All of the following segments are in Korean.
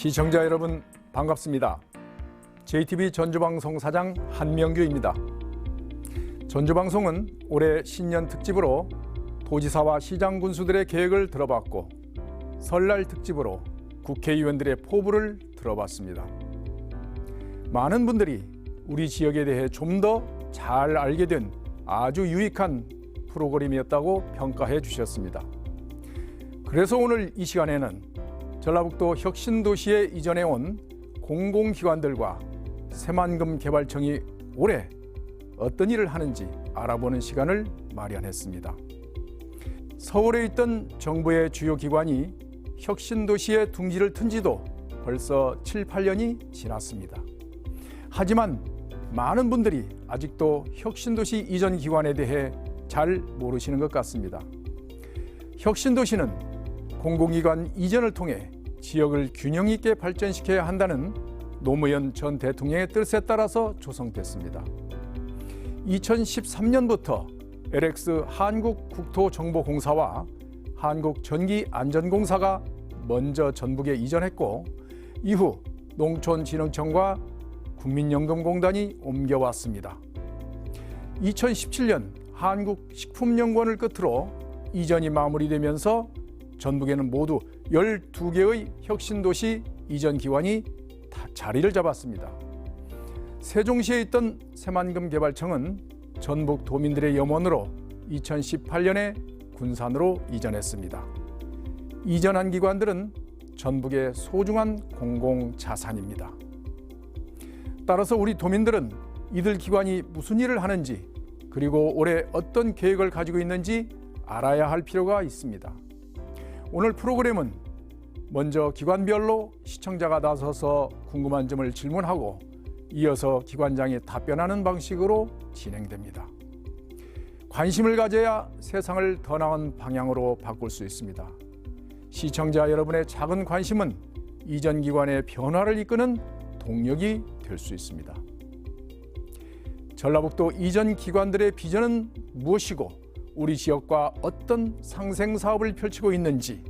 시청자 여러분 반갑습니다. JTB 전주방송 사장 한명규입니다. 전주방송은 올해 신년 특집으로 도지사와 시장 군수들의 계획을 들어봤고 설날 특집으로 국회의원들의 포부를 들어봤습니다. 많은 분들이 우리 지역에 대해 좀 더 잘 알게 된 아주 유익한 프로그램이었다고 평가해 주셨습니다. 그래서 오늘 이 시간에는 전라북도 혁신도시에 이전해 온 공공기관들과 새만금 개발청이 올해 어떤 일을 하는지 알아보는 시간을 마련했습니다. 서울에 있던 정부의 주요 기관이 혁신도시에 둥지를 튼 지도 벌써 7, 8년이 지났습니다. 하지만 많은 분들이 아직도 혁신도시 이전 기관에 대해 잘 모르시는 것 같습니다. 혁신도시는 공공기관 이전을 통해 지역을 균형 있게 발전시켜야 한다는 노무현 전 대통령의 뜻에 따라서 조성됐습니다. 2013년부터 LX 한국국토정보공사와 한국전기안전공사가 먼저 전북에 이전했고 이후 농촌진흥청과 국민연금공단이 옮겨왔습니다. 2017년 한국식품연구원을 끝으로 이전이 마무리되면서 전북에는 모두 12개의 혁신도시 이전 기관이 다 자리를 잡았습니다. 세종시에 있던 새만금 개발청은 전북 도민들의 염원으로 2018년에 군산으로 이전했습니다. 이전한 기관들은 전북의 소중한 공공자산입니다. 따라서 우리 도민들은 이들 기관이 무슨 일을 하는지 그리고 올해 어떤 계획을 가지고 있는지 알아야 할 필요가 있습니다. 오늘 프로그램은 먼저 기관별로 시청자가 나서서 궁금한 점을 질문하고 이어서 기관장이 답변하는 방식으로 진행됩니다. 관심을 가져야 세상을 더 나은 방향으로 바꿀 수 있습니다. 시청자 여러분의 작은 관심은 이전 기관의 변화를 이끄는 동력이 될 수 있습니다. 전라북도 이전 기관들의 비전은 무엇이고 우리 지역과 어떤 상생 사업을 펼치고 있는지,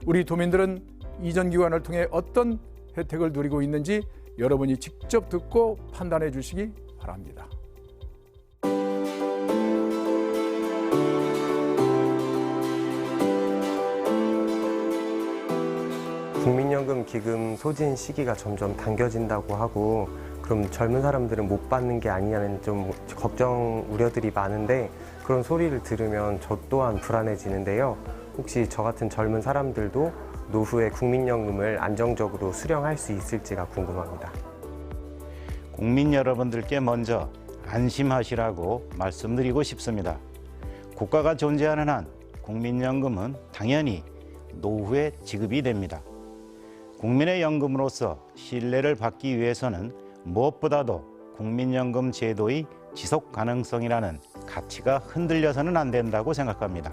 우리 도민들은 이전 기관을 통해 어떤 혜택을 누리고 있는지 여러분이 직접 듣고 판단해 주시기 바랍니다. 국민연금 기금 소진 시기가 점점 당겨진다고 하고 그럼 젊은 사람들은 못 받는 게 아니냐는 좀 걱정, 우려들이 많은데 그런 소리를 들으면 저 또한 불안해지는데요. 혹시 저 같은 젊은 사람들도 노후에 국민연금을 안정적으로 수령할 수 있을지가 궁금합니다. 국민 여러분들께 먼저 안심하시라고 말씀드리고 싶습니다. 국가가 존재하는 한 국민연금은 당연히 노후에 지급이 됩니다. 국민의 연금으로서 신뢰를 받기 위해서는 무엇보다도 국민연금 제도의 지속 가능성이라는 가치가 흔들려서는 안 된다고 생각합니다.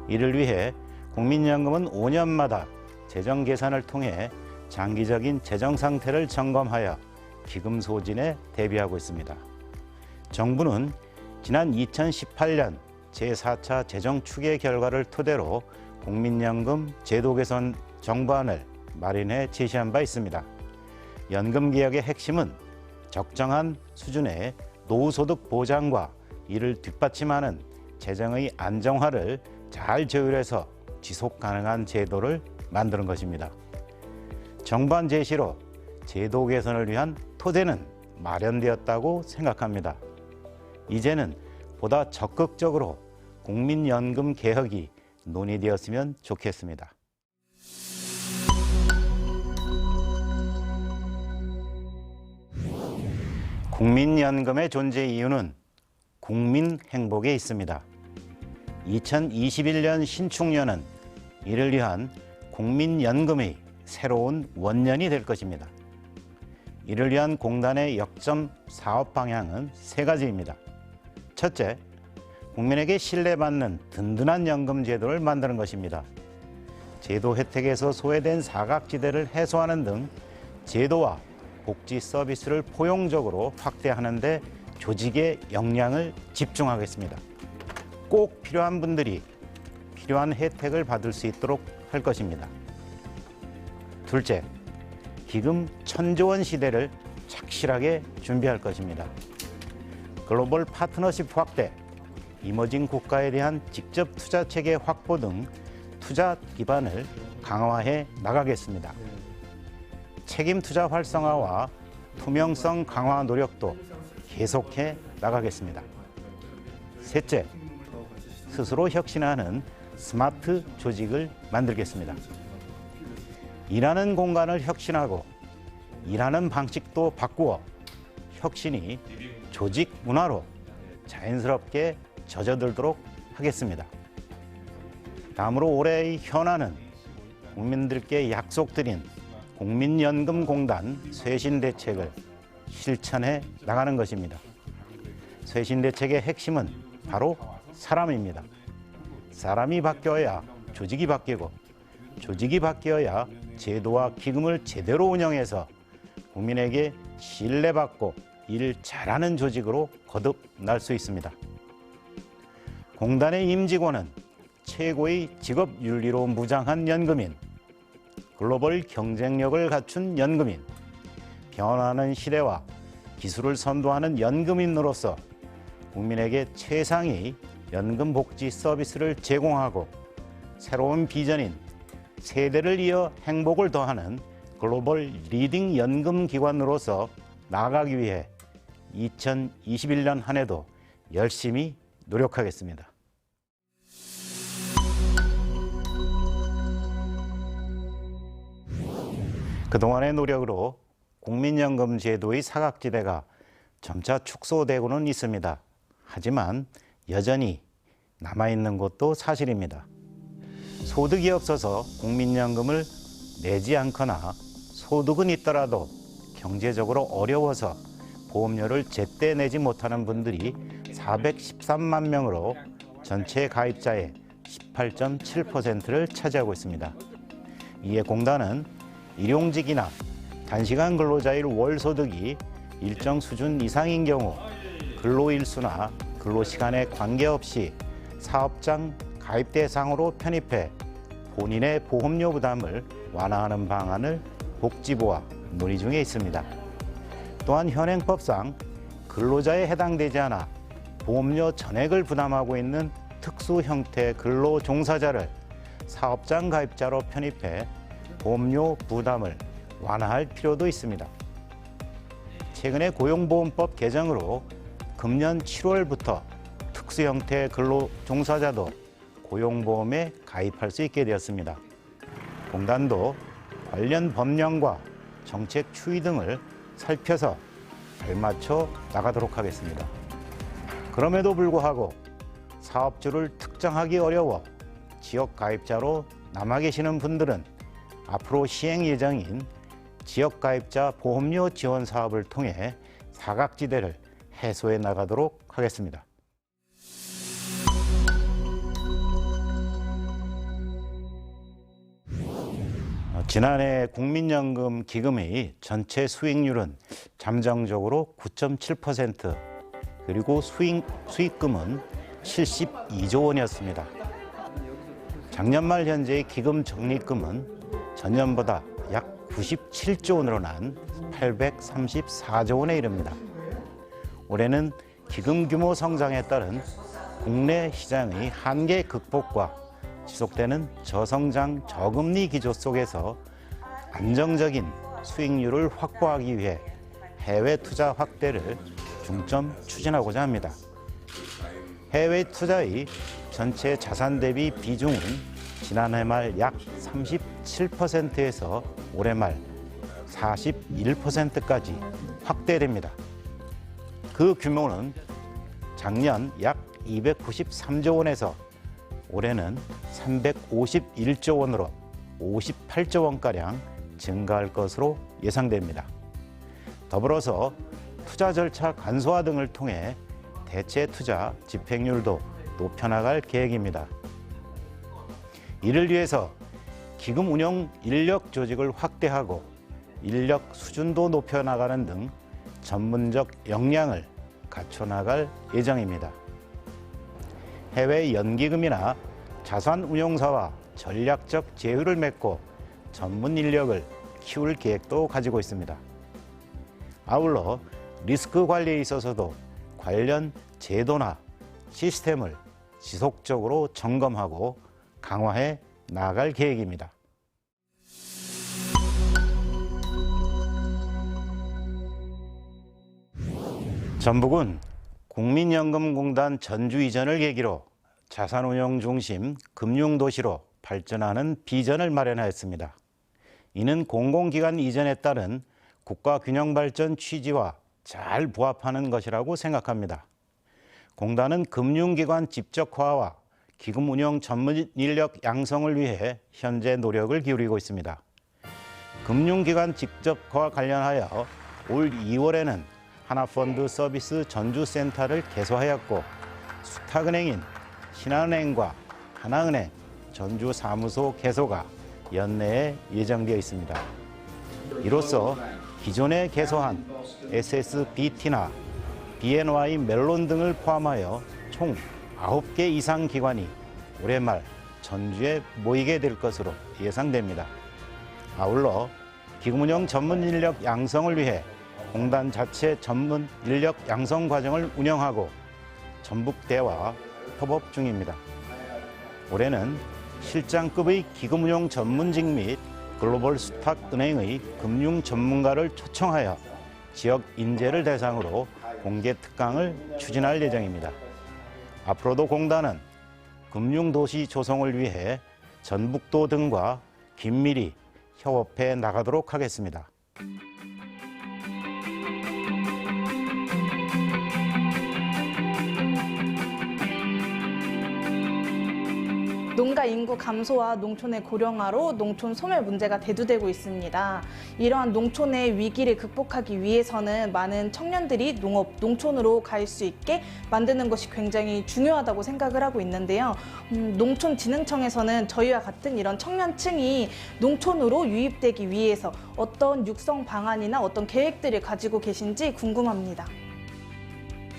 이를 위해 국민연금은 5년마다 재정 계산을 통해 장기적인 재정 상태를 점검하여 기금 소진에 대비하고 있습니다. 정부는 지난 2018년 제4차 재정 추계 결과를 토대로 국민연금 제도 개선 정부안을 마련해 제시한 바 있습니다. 연금개혁의 핵심은 적정한 수준의 노후소득 보장과 이를 뒷받침하는 재정의 안정화를 잘 조율해서 지속 가능한 제도를 만드는 것입니다. 정부안 제시로 제도 개선을 위한 토대는 마련되었다고 생각합니다. 이제는 보다 적극적으로 국민연금 개혁이 논의되었으면 좋겠습니다. 국민연금의 존재 이유는 국민 행복에 있습니다. 2021년 신축년은 이를 위한 국민연금의 새로운 원년이 될 것입니다. 이를 위한 공단의 역점 사업 방향은 세 가지입니다. 첫째, 국민에게 신뢰받는 든든한 연금 제도를 만드는 것입니다. 제도 혜택에서 소외된 사각지대를 해소하는 등 제도와 복지 서비스를 포용적으로 확대하는 데 조직의 역량을 집중하겠습니다. 꼭 필요한 분들이 필요한 혜택을 받을 수 있도록 할 것입니다. 둘째, 기금 1,000조 원 시대를 착실하게 준비할 것입니다. 글로벌 파트너십 확대, 이머징 국가에 대한 직접 투자 체계 확보 등 투자 기반을 강화해 나가겠습니다. 책임 투자 활성화와 투명성 강화 노력도 계속해 나가겠습니다. 셋째, 스스로 혁신하는 스마트 조직을 만들겠습니다. 일하는 공간을 혁신하고 일하는 방식도 바꾸어 혁신이 조직 문화로 자연스럽게 젖어들도록 하겠습니다. 다음으로 올해의 현안은 국민들께 약속드린 국민연금공단 쇄신대책을 실천해 나가는 것입니다. 쇄신대책의 핵심은 바로 사람입니다. 사람이 바뀌어야 조직이 바뀌고 조직이 바뀌어야 제도와 기금을 제대로 운영해서 국민에게 신뢰받고 일 잘하는 조직으로 거듭날 수 있습니다. 공단의 임직원은 최고의 직업 윤리로 무장한 연금인, 글로벌 경쟁력을 갖춘 연금인, 변화하는 시대와 기술을 선도하는 연금인으로서 국민에게 최상의 연금 복지 서비스를 제공하고 새로운 비전인 세대를 이어 행복을 더하는 글로벌 리딩 연금 기관으로서 나아가기 위해 2021년 한 해도 열심히 노력하겠습니다. 그동안의 노력으로 국민연금 제도의 사각지대가 점차 축소되고는 있습니다. 하지만 여전히 남아있는 것도 사실입니다. 소득이 없어서 국민연금을 내지 않거나 소득은 있더라도 경제적으로 어려워서 보험료를 제때 내지 못하는 분들이 413만 명으로 전체 가입자의 18.7%를 차지하고 있습니다. 이에 공단은 일용직이나 단시간 근로자의 월 소득이 일정 수준 이상인 경우 근로일수나 근로시간에 관계없이 사업장 가입 대상으로 편입해 본인의 보험료 부담을 완화하는 방안을 복지부와 논의 중에 있습니다. 또한 현행법상 근로자에 해당되지 않아 보험료 전액을 부담하고 있는 특수 형태 근로 종사자를 사업장 가입자로 편입해 보험료 부담을 완화할 필요도 있습니다. 최근에 고용보험법 개정으로 금년 7월부터 특수 형태 근로 종사자도 고용보험에 가입할 수 있게 되었습니다. 공단도 관련 법령과 정책 추이 등을 살펴서 발맞춰 나가도록 하겠습니다. 그럼에도 불구하고 사업주를 특정하기 어려워 지역 가입자로 남아 계시는 분들은 앞으로 시행 예정인 지역가입자 보험료 지원 사업을 통해 사각지대를 해소해 나가도록 하겠습니다. 지난해 국민연금 기금의 전체 수익률은 잠정적으로 9.7%, 그리고 수익금은 72조 원이었습니다. 작년 말 현재의 기금 적립금은 전년보다 약 97조 원으로 난 834조 원에 이릅니다. 올해는 기금 규모 성장에 따른 국내 시장의 한계 극복과 지속되는 저성장 저금리 기조 속에서 안정적인 수익률을 확보하기 위해 해외 투자 확대를 중점 추진하고자 합니다. 해외 투자의 전체 자산 대비 비중은 지난해 말 약 37%에서 올해 말 41%까지 확대됩니다. 그 규모는 작년 약 293조 원에서 올해는 351조 원으로 58조 원가량 증가할 것으로 예상됩니다. 더불어서 투자 절차 간소화 등을 통해 대체 투자 집행률도 높여나갈 계획입니다. 이를 위해서 기금 운영 인력 조직을 확대하고 인력 수준도 높여나가는 등 전문적 역량을 갖춰나갈 예정입니다. 해외 연기금이나 자산운용사와 전략적 제휴를 맺고 전문 인력을 키울 계획도 가지고 있습니다. 아울러 리스크 관리에 있어서도 관련 제도나 시스템을 지속적으로 점검하고 강화해 나갈 계획입니다. 전북은 국민연금공단 전주 이전을 계기로 자산운용 중심 금융도시로 발전하는 비전을 마련하였습니다. 이는 공공기관 이전에 따른 국가균형발전 취지와 잘 부합하는 것이라고 생각합니다. 공단은 금융기관 집적화와 기금운용 전문 인력 양성을 위해 현재 노력을 기울이고 있습니다. 금융기관 집적화 관련하여 올 2월에는 하나펀드 서비스 전주센터를 개소하였고 수탁은행인 신한은행과 하나은행 전주 사무소 개소가 연내에 예정되어 있습니다. 이로써 기존에 개소한 SSBT나 BNY 멜론 등을 포함하여 총 9개 이상 기관이 올해 말 전주에 모이게 될 것으로 예상됩니다. 아울러 기금운용 전문 인력 양성을 위해 공단 자체 전문 인력 양성 과정을 운영하고 전북대와 협업 중입니다. 올해는 실장급의 기금운용 전문직 및 글로벌 수탁은행의 금융 전문가를 초청하여 지역 인재를 대상으로 공개 특강을 추진할 예정입니다. 앞으로도 공단은 금융도시 조성을 위해 전북도 등과 긴밀히 협업해 나가도록 하겠습니다. 농가 인구 감소와 농촌의 고령화로 농촌 소멸 문제가 대두되고 있습니다. 이러한 농촌의 위기를 극복하기 위해서는 많은 청년들이 농업, 농촌으로 갈 수 있게 만드는 것이 굉장히 중요하다고 생각을 하고 있는데요. 농촌진흥청에서는 저희와 같은 이런 청년층이 농촌으로 유입되기 위해서 어떤 육성 방안이나 어떤 계획들을 가지고 계신지 궁금합니다.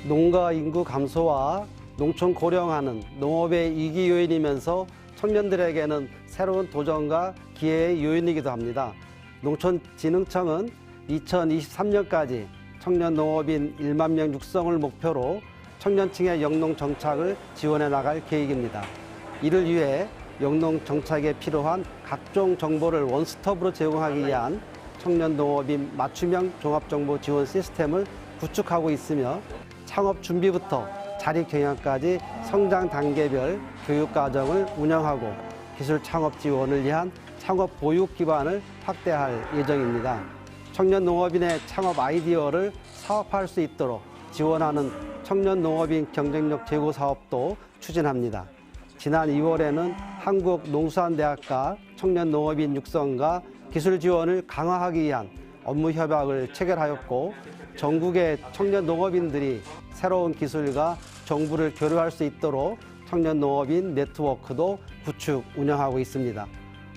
농가 인구 감소와 농촌 고령화는 농업의 위기 요인이면서 청년들에게는 새로운 도전과 기회의 요인이기도 합니다. 농촌진흥청은 2023년까지 청년 농업인 1만 명 육성을 목표로 청년층의 영농 정착을 지원해 나갈 계획입니다. 이를 위해 영농 정착에 필요한 각종 정보를 원스톱으로 제공하기 위한 청년 농업인 맞춤형 종합정보 지원 시스템을 구축하고 있으며 창업 준비부터 자립 경영까지 성장 단계별 교육 과정을 운영하고 기술 창업 지원을 위한 창업 보육 기반을 확대할 예정입니다. 청년 농업인의 창업 아이디어를 사업화할 수 있도록 지원하는 청년 농업인 경쟁력 제고 사업도 추진합니다. 지난 2월에는 한국농수산대학과 청년 농업인 육성과 기술 지원을 강화하기 위한 업무 협약을 체결하였고 전국의 청년 농업인들이 새로운 기술과 정보를 교류할 수 있도록 청년 농업인 네트워크도 구축, 운영하고 있습니다.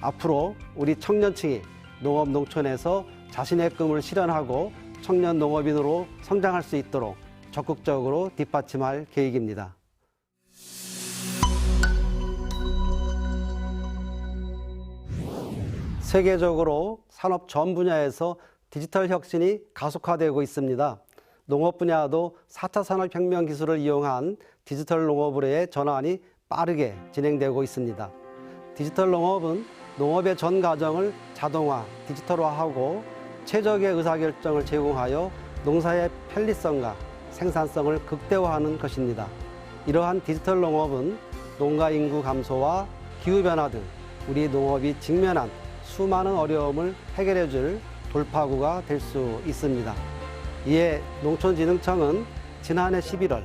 앞으로 우리 청년층이 농업, 농촌에서 자신의 꿈을 실현하고 청년 농업인으로 성장할 수 있도록 적극적으로 뒷받침할 계획입니다. 세계적으로 산업 전 분야에서 디지털 혁신이 가속화되고 있습니다. 농업 분야도 4차 산업혁명 기술을 이용한 디지털 농업으로의 전환이 빠르게 진행되고 있습니다. 디지털 농업은 농업의 전 과정을 자동화, 디지털화하고 최적의 의사결정을 제공하여 농사의 편리성과 생산성을 극대화하는 것입니다. 이러한 디지털 농업은 농가 인구 감소와 기후변화 등 우리 농업이 직면한 수많은 어려움을 해결해 줄 돌파구가 될 수 있습니다. 이에 농촌진흥청은 지난해 11월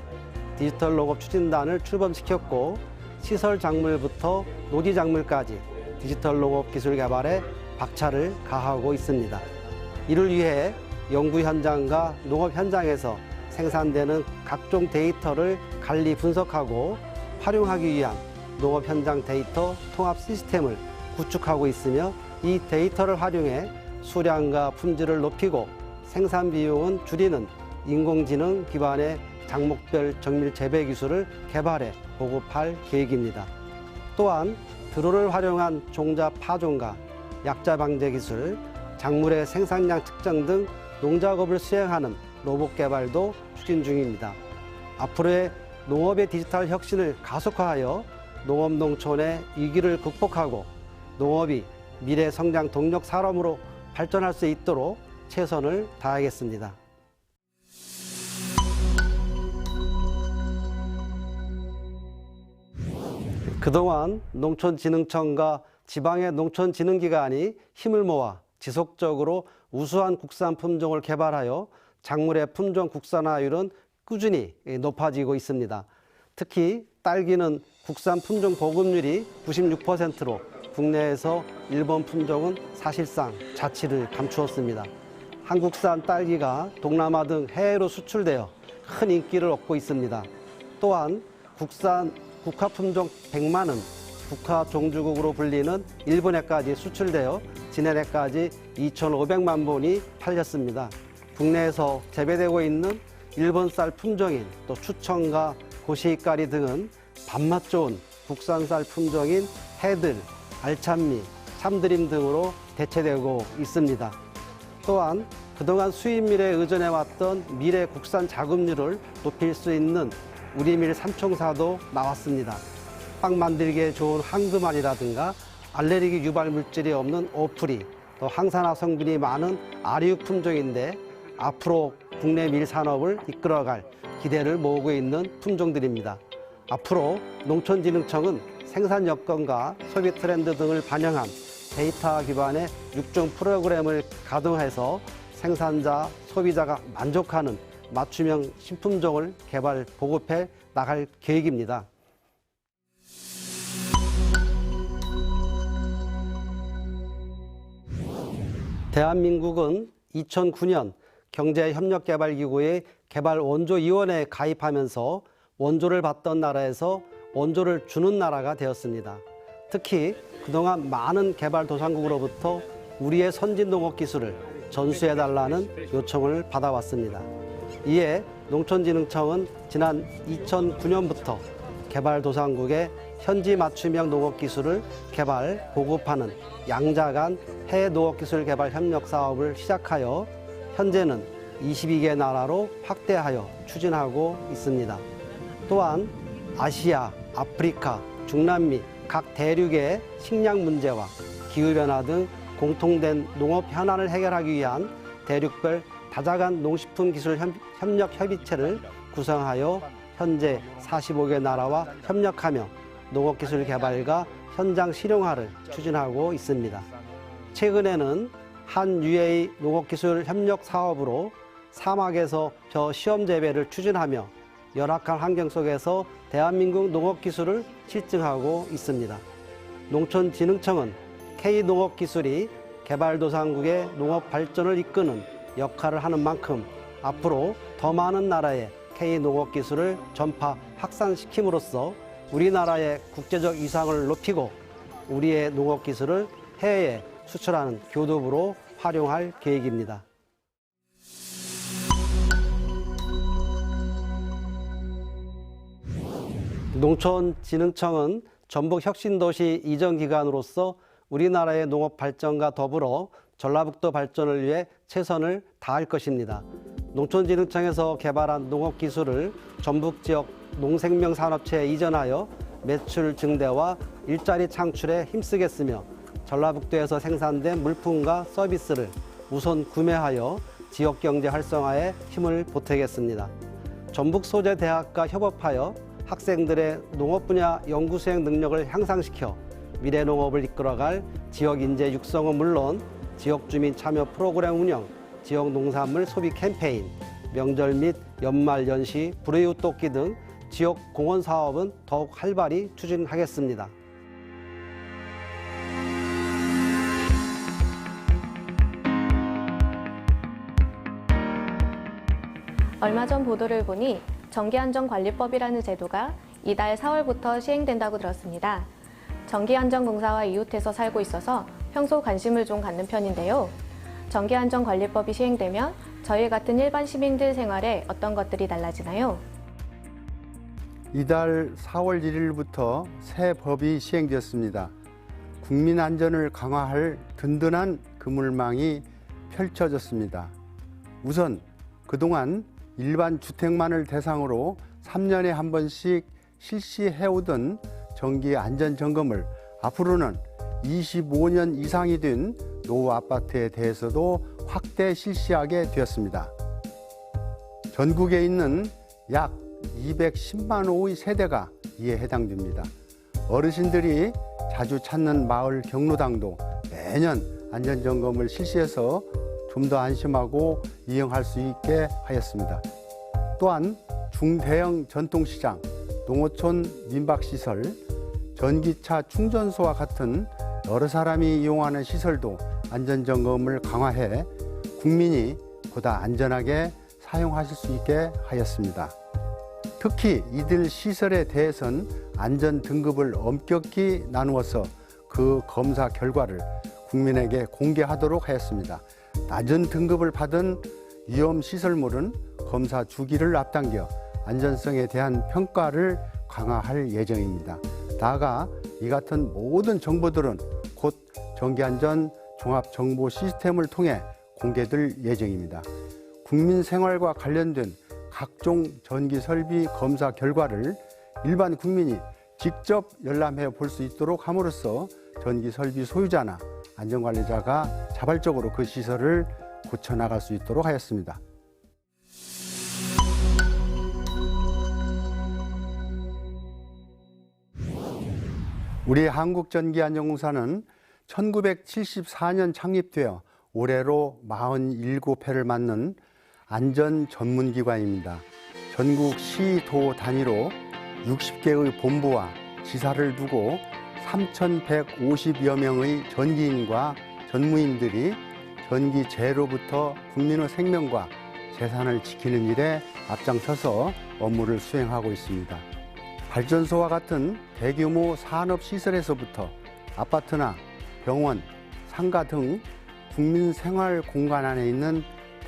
디지털 농업 추진단을 출범시켰고 시설 작물부터 노지 작물까지 디지털 농업 기술 개발에 박차를 가하고 있습니다. 이를 위해 연구 현장과 농업 현장에서 생산되는 각종 데이터를 관리 분석하고 활용하기 위한 농업 현장 데이터 통합 시스템을 구축하고 있으며 이 데이터를 활용해 수량과 품질을 높이고 생산 비용은 줄이는 인공지능 기반의 작목별 정밀 재배 기술을 개발해 보급할 계획입니다. 또한 드론을 활용한 종자 파종과 약자 방제 기술, 작물의 생산량 측정 등 농작업을 수행하는 로봇 개발도 추진 중입니다. 앞으로의 농업의 디지털 혁신을 가속화하여 농업 농촌의 위기를 극복하고 농업이 미래 성장 동력 산업으로 발전할 수 있도록 최선을 다하겠습니다. 그동안 농촌진흥청과 지방의 농촌진흥기관이 힘을 모아 지속적으로 우수한 국산 품종을 개발하여 작물의 품종 국산화율은 꾸준히 높아지고 있습니다. 특히 딸기는 국산 품종 보급률이 96%로 국내에서 일본 품종은 사실상 자취를 감추었습니다. 한국산 딸기가 동남아 등 해외로 수출되어 큰 인기를 얻고 있습니다. 또한 국산 국화 품종 100만은 국화 종주국으로 불리는 일본에까지 수출되어 지난해까지 2,500만 본이 팔렸습니다. 국내에서 재배되고 있는 일본 쌀 품종인 또 추청과 고시까리 등은 밥맛 좋은 국산쌀 품종인 해들, 알참미, 참드림 등으로 대체되고 있습니다. 또한 그동안 수입밀에 의존해왔던 밀의 국산 자급률을 높일 수 있는 우리밀 삼총사도 나왔습니다. 빵 만들기에 좋은 황금알이라든가 알레르기 유발 물질이 없는 오프리, 또 항산화 성분이 많은 아리육 품종인데 앞으로 국내 밀 산업을 이끌어갈 기대를 모으고 있는 품종들입니다. 앞으로 농촌진흥청은 생산 여건과 소비 트렌드 등을 반영한 데이터 기반의 6종 프로그램을 가동해서 생산자, 소비자가 만족하는 맞춤형 신품종을 개발, 보급해 나갈 계획입니다. 대한민국은 2009년 경제협력개발기구의 개발원조위원회에 가입하면서 원조를 받던 나라에서 원조를 주는 나라가 되었습니다. 특히 그동안 많은 개발도상국으로부터 우리의 선진농업 기술을 전수해달라는 요청을 받아왔습니다. 이에 농촌진흥청은 지난 2009년부터 개발도상국의 현지 맞춤형 농업기술을 개발, 보급하는 양자간 해외 농업기술 개발 협력 사업을 시작하여 현재는 22개 나라로 확대하여 추진하고 있습니다. 또한 아시아, 아프리카, 중남미 각 대륙의 식량 문제와 기후변화 등 공통된 농업 현안을 해결하기 위한 대륙별 다자간 농식품 기술 협력 협의체를 구성하여 현재 45개 나라와 협력하며 농업기술 개발과 현장 실용화를 추진하고 있습니다. 최근에는 한 UA 농업기술 협력 사업으로 사막에서 벼 시험 재배를 추진하며 열악한 환경 속에서 대한민국 농업기술을 실증하고 있습니다. 농촌진흥청은 K농업기술이 개발도상국의 농업 발전을 이끄는 역할을 하는 만큼 앞으로 더 많은 나라의 K농업기술을 전파 확산시킴으로써 우리나라의 국제적 위상을 높이고 우리의 농업기술을 해외에 수출하는 교두부로 활용할 계획입니다. 농촌진흥청은 전북혁신도시 이전기관으로서 우리나라의 농업 발전과 더불어 전라북도 발전을 위해 최선을 다할 것입니다. 농촌진흥청에서 개발한 농업기술을 전북지역 농생명산업체에 이전하여 매출 증대와 일자리 창출에 힘쓰겠으며 전라북도에서 생산된 물품과 서비스를 우선 구매하여 지역경제 활성화에 힘을 보태겠습니다. 전북소재대학과 협업하여 학생들의 농업 분야 연구 수행 능력을 향상시켜 미래 농업을 이끌어갈 지역 인재 육성은 물론 지역 주민 참여 프로그램 운영, 지역 농산물 소비 캠페인, 명절 및 연말 연시, 불우이웃 돕기 등 지역 공헌 사업은 더욱 활발히 추진하겠습니다. 얼마 전 보도를 보니 정기안전관리법이라는 제도가 이달 4월부터 시행된다고 들었습니다. 정기안전공사와 이웃해서 살고 있어서 평소 관심을 좀 갖는 편인데요. 정기안전관리법이 시행되면 저희 같은 일반 시민들 생활에 어떤 것들이 달라지나요? 이달 4월 1일부터 새 법이 시행되었습니다. 국민 안전을 강화할 든든한 그물망이 펼쳐졌습니다. 우선 그동안 일반 주택만을 대상으로 3년에 한 번씩 실시해오던 정기 안전점검을 앞으로는 25년 이상이 된 노후 아파트에 대해서도 확대 실시하게 되었습니다. 전국에 있는 약 210만 호의 세대가 이에 해당됩니다. 어르신들이 자주 찾는 마을 경로당도 매년 안전점검을 실시해서 좀 더 안심하고 이용할 수 있게 하였습니다. 또한 중대형 전통시장, 농어촌 민박시설, 전기차 충전소와 같은 여러 사람이 이용하는 시설도 안전점검을 강화해 국민이 보다 안전하게 사용하실 수 있게 하였습니다. 특히 이들 시설에 대해선 안전 등급을 엄격히 나누어서 그 검사 결과를 국민에게 공개하도록 하였습니다. 낮은 등급을 받은 위험시설물은 검사 주기를 앞당겨 안전성에 대한 평가를 강화할 예정입니다. 나아가 이 같은 모든 정보들은 곧 전기안전 종합정보 시스템을 통해 공개될 예정입니다. 국민 생활과 관련된 각종 전기설비 검사 결과를 일반 국민이 직접 열람해 볼 수 있도록 함으로써 전기설비 소유자나 안전관리자가 자발적으로 그 시설을 고쳐나갈 수 있도록 하였습니다. 우리 한국전기안전공사는 1974년 창립되어 올해로 47회를 맞는 안전 전문기관입니다. 전국 시, 도 단위로 60개의 본부와 지사를 두고 3,150여 명의 전기인과 전무인들이 전기 재로부터 국민의 생명과 재산을 지키는 일에 앞장서서 업무를 수행하고 있습니다. 발전소와 같은 대규모 산업시설에서부터 아파트나 병원, 상가 등 국민 생활 공간 안에 있는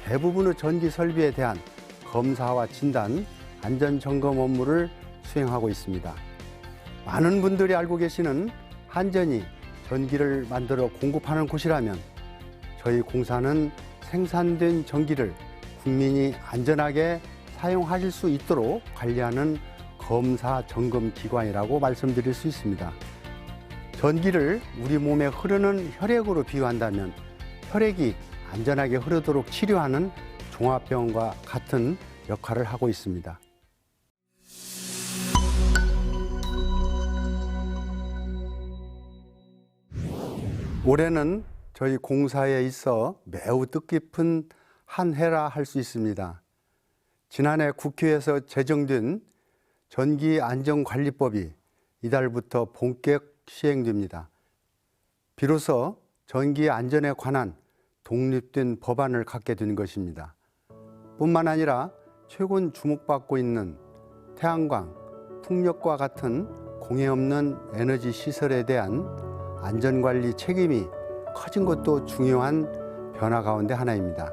대부분의 전기 설비에 대한 검사와 진단, 안전점검 업무를 수행하고 있습니다. 많은 분들이 알고 계시는 한전이 전기를 만들어 공급하는 곳이라면 저희 공사는 생산된 전기를 국민이 안전하게 사용하실 수 있도록 관리하는 검사 점검 기관이라고 말씀드릴 수 있습니다. 전기를 우리 몸에 흐르는 혈액으로 비유한다면 혈액이 안전하게 흐르도록 치료하는 종합병원과 같은 역할을 하고 있습니다. 올해는 저희 공사에 있어 매우 뜻깊은 한 해라 할 수 있습니다. 지난해 국회에서 제정된 전기안전관리법이 이달부터 본격 시행됩니다. 비로소 전기안전에 관한 독립된 법안을 갖게 된 것입니다. 뿐만 아니라 최근 주목받고 있는 태양광, 풍력과 같은 공해 없는 에너지 시설에 대한 안전관리 책임이 커진 것도 중요한 변화 가운데 하나입니다.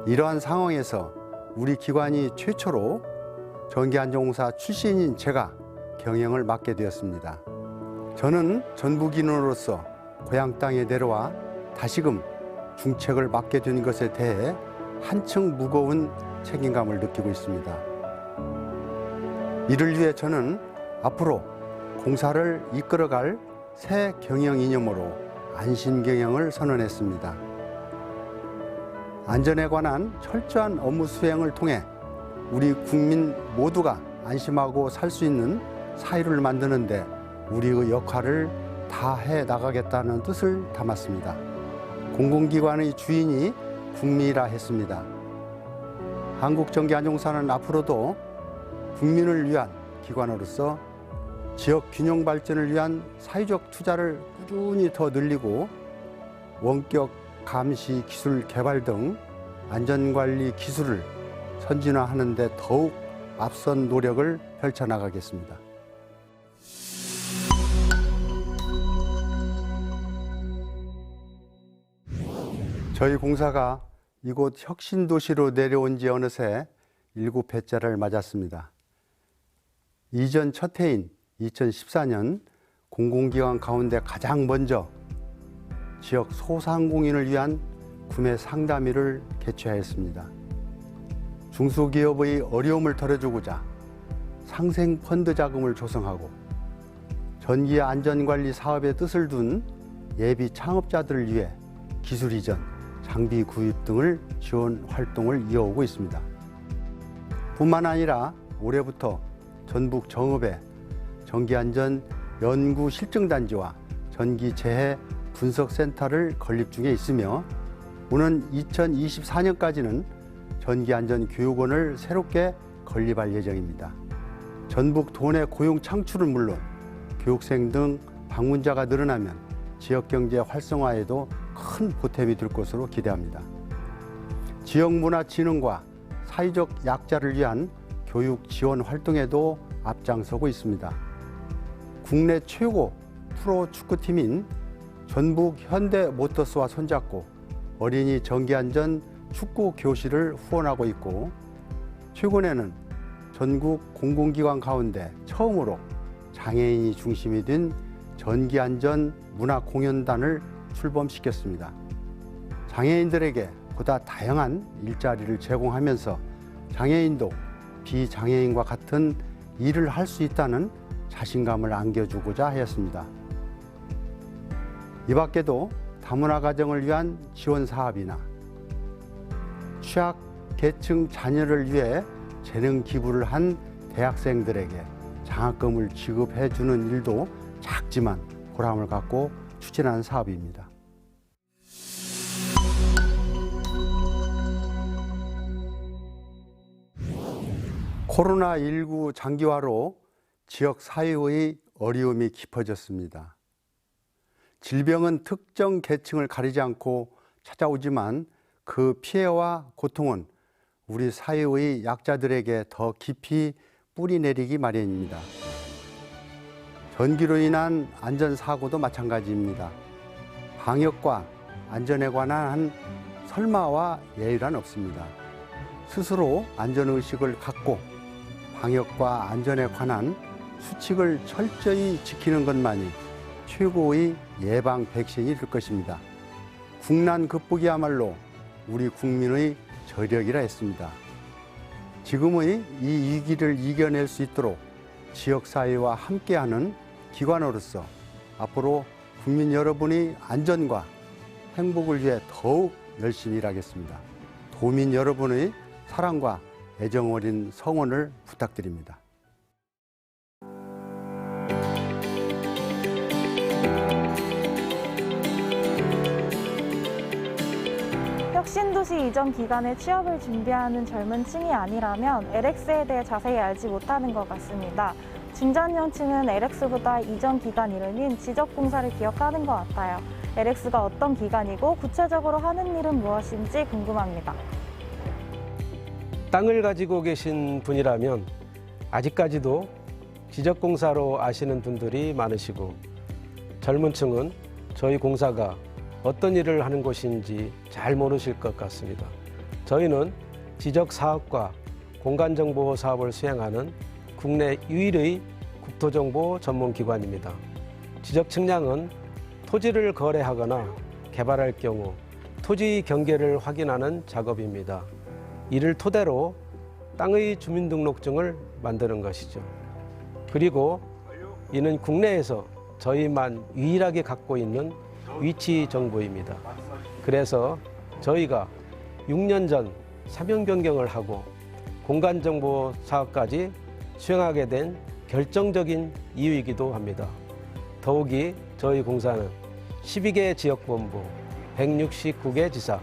이러한 상황에서 우리 기관이 최초로 전기안전공사 출신인 제가 경영을 맡게 되었습니다. 저는 전북인으로서 고향 땅에 내려와 다시금 중책을 맡게 된 것에 대해 한층 무거운 책임감을 느끼고 있습니다. 이를 위해 저는 앞으로 공사를 이끌어갈 새 경영 이념으로 안심경영을 선언했습니다. 안전에 관한 철저한 업무 수행을 통해 우리 국민 모두가 안심하고 살 수 있는 사회를 만드는데 우리의 역할을 다해 나가겠다는 뜻을 담았습니다. 공공기관의 주인이 국민이라 했습니다. 한국전기안전공사는 앞으로도 국민을 위한 기관으로서 지역 균형 발전을 위한 사회적 투자를 꾸준히 더 늘리고 원격 감시 기술 개발 등 안전관리 기술을 선진화하는 데 더욱 앞선 노력을 펼쳐나가겠습니다. 저희 공사가 이곳 혁신도시로 내려온 지 어느새 7회째를 맞았습니다. 이전 첫 해인 2014년 공공기관 가운데 가장 먼저 지역 소상공인을 위한 구매 상담회를 개최하였습니다. 중소기업의 어려움을 덜어주고자 상생 펀드 자금을 조성하고 전기 안전관리 사업에 뜻을 둔 예비 창업자들을 위해 기술 이전, 장비 구입 등을 지원 활동을 이어오고 있습니다. 뿐만 아니라 올해부터 전북 정읍에 전기안전 연구 실증단지와 전기재해 분석센터를 건립 중에 있으며 오는 2024년까지는 전기안전교육원을 새롭게 건립할 예정입니다. 전북 도내 고용 창출은 물론 교육생 등 방문자가 늘어나면 지역경제 활성화에도 큰 보탬이 될 것으로 기대합니다. 지역문화 진흥과 사회적 약자를 위한 교육 지원 활동에도 앞장서고 있습니다. 국내 최고 프로 축구팀인 전북 현대모터스와 손잡고 어린이 전기안전 축구 교실을 후원하고 있고 최근에는 전국 공공기관 가운데 처음으로 장애인이 중심이 된 전기안전 문화공연단을 출범시켰습니다. 장애인들에게 보다 다양한 일자리를 제공하면서 장애인도 비장애인과 같은 일을 할 수 있다는 자신감을 안겨주고자 하였습니다. 이 밖에도 다문화 가정을 위한 지원 사업이나 취약 계층 자녀를 위해 재능 기부를 한 대학생들에게 장학금을 지급해 주는 일도 작지만 보람을 갖고 추진하는 사업입니다. 코로나19 장기화로 지역 사회의 어려움이 깊어졌습니다. 질병은 특정 계층을 가리지 않고 찾아오지만 그 피해와 고통은 우리 사회의 약자들에게 더 깊이 뿌리내리기 마련입니다. 전기로 인한 안전사고도 마찬가지입니다. 방역과 안전에 관한 설마와 예의란 없습니다. 스스로 안전의식을 갖고 방역과 안전에 관한 수칙을 철저히 지키는 것만이 최고의 예방 백신이 될 것입니다. 국난 극복이야말로 우리 국민의 저력이라 했습니다. 지금의 이 위기를 이겨낼 수 있도록 지역사회와 함께하는 기관으로서 앞으로 국민 여러분의 안전과 행복을 위해 더욱 열심히 일하겠습니다. 도민 여러분의 사랑과 애정 어린 성원을 부탁드립니다. 혁신도시 이전 기간에 취업을 준비하는 젊은 층이 아니라면 LX에 대해 자세히 알지 못하는 것 같습니다. 중장년층은 LX보다 이전 기간 이름인 지적공사를 기억하는 것 같아요. LX가 어떤 기관이고 구체적으로 하는 일은 무엇인지 궁금합니다. 땅을 가지고 계신 분이라면 아직까지도 지적공사로 아시는 분들이 많으시고 젊은 층은 저희 공사가 어떤 일을 하는 곳인지 잘 모르실 것 같습니다. 저희는 지적사업과 공간정보 사업을 수행하는 국내 유일의 국토정보 전문기관입니다. 지적 측량은 토지를 거래하거나 개발할 경우 토지 경계를 확인하는 작업입니다. 이를 토대로 땅의 주민등록증을 만드는 것이죠. 그리고 이는 국내에서 저희만 유일하게 갖고 있는 위치 정보입니다. 그래서 저희가 6년 전 사명 변경을 하고 공간정보 사업까지 수행하게 된 결정적인 이유이기도 합니다. 더욱이 저희 공사는 12개 지역본부, 169개 지사,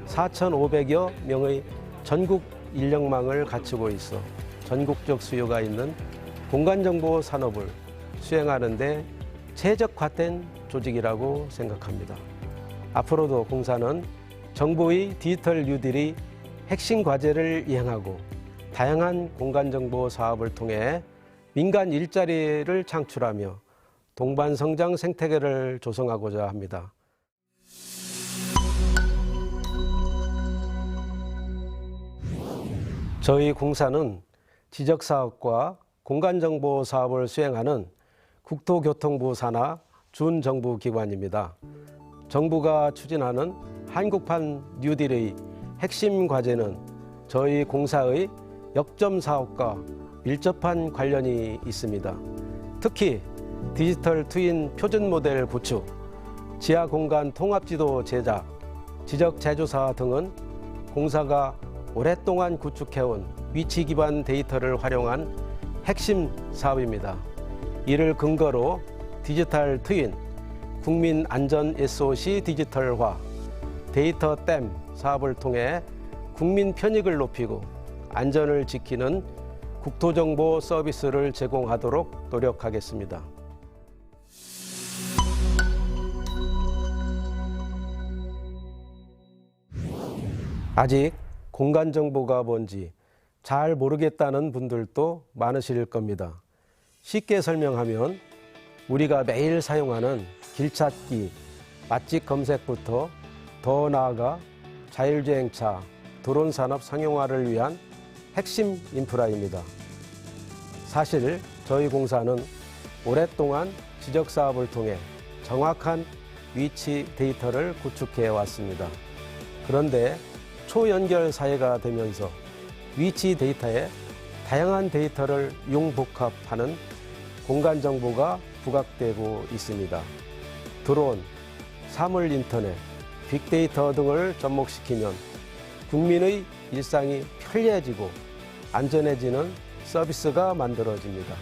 4,500여 명의 전국 인력망을 갖추고 있어 전국적 수요가 있는 공간정보 산업을 수행하는 데 최적화된 조직이라고 생각합니다. 앞으로도 공사는 정부의 디지털 뉴딜이 핵심 과제를 이행하고 다양한 공간정보 사업을 통해 민간 일자리를 창출하며 동반성장 생태계를 조성하고자 합니다. 저희 공사는 지적사업과 공간정보 사업을 수행하는 국토교통부 산하 준정부기관입니다. 정부가 추진하는 한국판 뉴딜의 핵심 과제는 저희 공사의 역점 사업과 밀접한 관련이 있습니다. 특히 디지털 트윈 표준 모델 구축, 지하 공간 통합지도 제작, 지적 제조사 등은 공사가 오랫동안 구축해온 위치 기반 데이터를 활용한 핵심 사업입니다. 이를 근거로 디지털 트윈, 국민 안전 SOC 디지털화, 데이터 댐 사업을 통해 국민 편익을 높이고 안전을 지키는 국토정보 서비스를 제공하도록 노력하겠습니다. 아직 공간정보가 뭔지 잘 모르겠다는 분들도 많으실 겁니다. 쉽게 설명하면 우리가 매일 사용하는 길찾기, 맛집 검색부터 더 나아가 자율주행차, 드론 산업 상용화를 위한 핵심 인프라입니다. 사실 저희 공사는 오랫동안 지적 사업을 통해 정확한 위치 데이터를 구축해 왔습니다. 그런데 초연결 사회가 되면서 위치 데이터에 다양한 데이터를 융복합하는 공간 정보가 부각되고 있습니다. 드론, 사물 인터넷, 빅데이터 등을 접목시키면 국민의 일상이 편리해지고 안전해지는 서비스가 만들어집니다.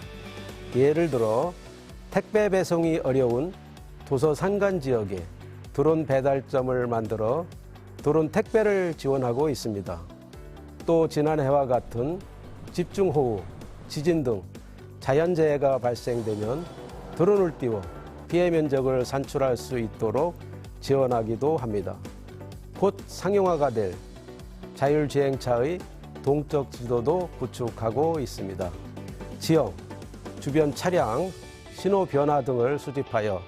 예를 들어 택배 배송이 어려운 도서 산간 지역에 드론 배달점을 만들어 드론 택배를 지원하고 있습니다. 또 지난해와 같은 집중호우, 지진 등 자연재해가 발생되면 드론을 띄워 피해 면적을 산출할 수 있도록 지원하기도 합니다. 곧 상용화가 될 자율주행차의 동적 지도도 구축하고 있습니다. 지역, 주변 차량, 신호 변화 등을 수집하여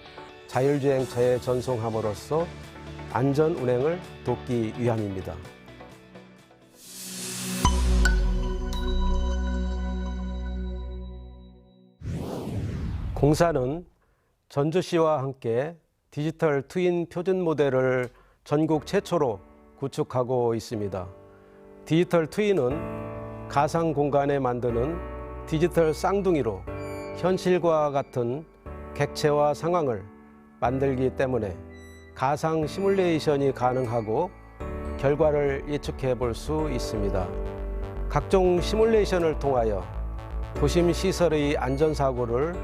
자율주행차에 전송함으로써 안전 운행을 돕기 위함입니다. 공사는 전주시와 함께 디지털 트윈 표준 모델을 전국 최초로 구축하고 있습니다. 디지털 트윈은 가상 공간에 만드는 디지털 쌍둥이로 현실과 같은 객체와 상황을 만들기 때문에 가상 시뮬레이션이 가능하고 결과를 예측해 볼 수 있습니다. 각종 시뮬레이션을 통하여 도심 시설의 안전사고를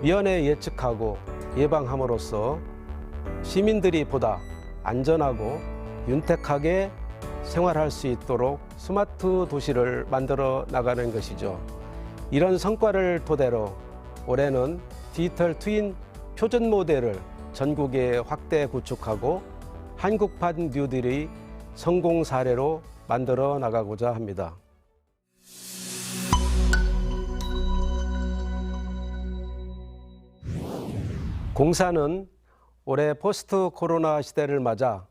미연에 예측하고 예방함으로써 시민들이 보다 안전하고 윤택하게 생활할 수 있도록 스마트 도시를 만들어 나가는 것이죠. 이런 성과를 토대로 올해는 디지털 트윈 표준 모델을 전국에 확대 구축하고 한국판 뉴딜의 성공 사례로 만들어 나가고자 합니다. 공사는 올해 포스트 코로나 시대를 맞아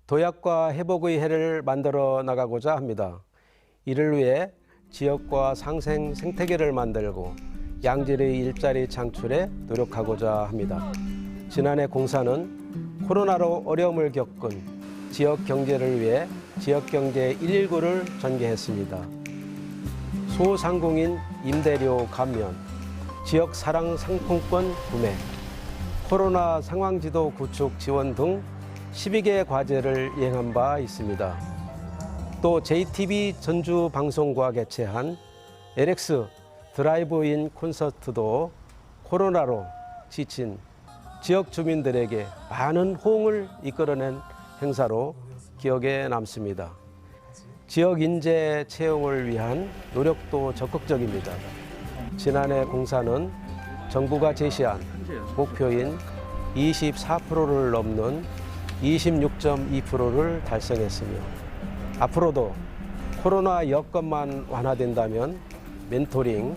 도약과 회복의 해를 만들어 나가고자 합니다. 이를 위해 지역과 상생 생태계를 만들고 양질의 일자리 창출에 노력하고자 합니다. 지난해 공사는 코로나로 어려움을 겪은 지역 경제를 위해 지역경제 119를 전개했습니다. 소상공인 임대료 감면, 지역 사랑 상품권 구매, 코로나 상황지도 구축 지원 등 12개 과제를 이행한 바 있습니다. 또 JTB 전주 방송과 개최한 LX 드라이브인 콘서트도 코로나로 지친 지역 주민들에게 많은 호응을 이끌어낸 행사로 기억에 남습니다. 지역 인재 채용을 위한 노력도 적극적입니다. 지난해 공사는 정부가 제시한 목표인 24%를 넘는 26.2%를 달성했으며 앞으로도 코로나 여건만 완화된다면 멘토링,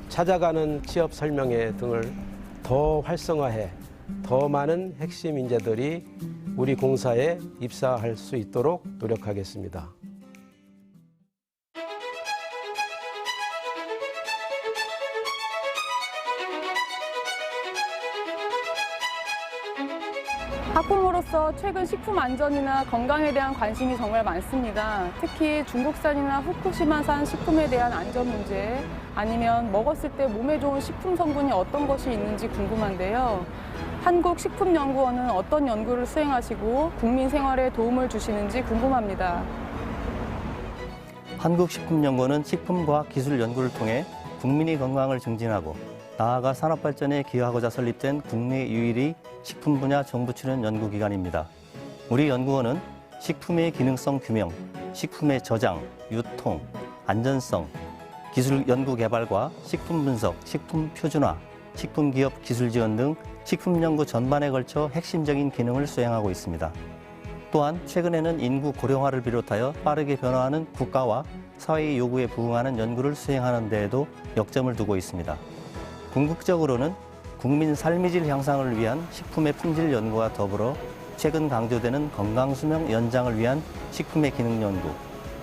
찾아가는 취업 설명회 등을 더 활성화해 더 많은 핵심 인재들이 우리 공사에 입사할 수 있도록 노력하겠습니다. 학부모로서 최근 식품 안전이나 건강에 대한 관심이 정말 많습니다. 특히 중국산이나 후쿠시마산 식품에 대한 안전 문제, 아니면 먹었을 때 몸에 좋은 식품 성분이 어떤 것이 있는지 궁금한데요. 한국식품연구원은 어떤 연구를 수행하시고 국민 생활에 도움을 주시는지 궁금합니다. 한국식품연구원은 식품과학기술 연구를 통해 국민의 건강을 증진하고 나아가 산업발전에 기여하고자 설립된 국내 유일의 식품 분야 정부 출연 연구기관입니다. 우리 연구원은 식품의 기능성 규명, 식품의 저장, 유통, 안전성, 기술 연구 개발과 식품 분석, 식품 표준화, 식품 기업 기술 지원 등 식품 연구 전반에 걸쳐 핵심적인 기능을 수행하고 있습니다. 또한 최근에는 인구 고령화를 비롯하여 빠르게 변화하는 국가와 사회의 요구에 부응하는 연구를 수행하는 데에도 역점을 두고 있습니다. 궁극적으로는 국민 삶의 질 향상을 위한 식품의 품질 연구와 더불어 최근 강조되는 건강 수명 연장을 위한 식품의 기능 연구,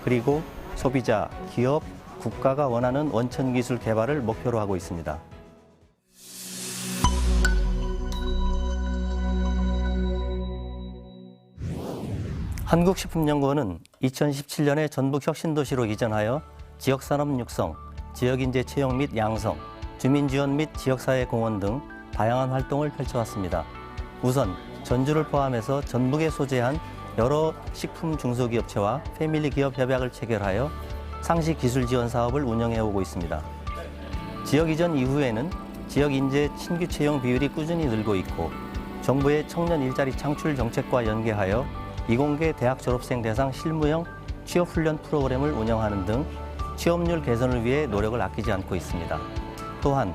그리고 소비자, 기업, 국가가 원하는 원천 기술 개발을 목표로 하고 있습니다. 한국식품연구원은 2017년에 전북 혁신도시로 이전하여 지역산업 육성, 지역인재 채용 및 양성, 주민지원 및 지역사회 공헌 등 다양한 활동을 펼쳐왔습니다. 우선 전주를 포함해서 전북에 소재한 여러 식품 중소기업체와 패밀리기업 협약을 체결하여 상시 기술 지원 사업을 운영해오고 있습니다. 지역 이전 이후에는 지역 인재 신규 채용 비율이 꾸준히 늘고 있고 정부의 청년 일자리 창출 정책과 연계하여 이공계 대학 졸업생 대상 실무형 취업훈련 프로그램을 운영하는 등 취업률 개선을 위해 노력을 아끼지 않고 있습니다. 또한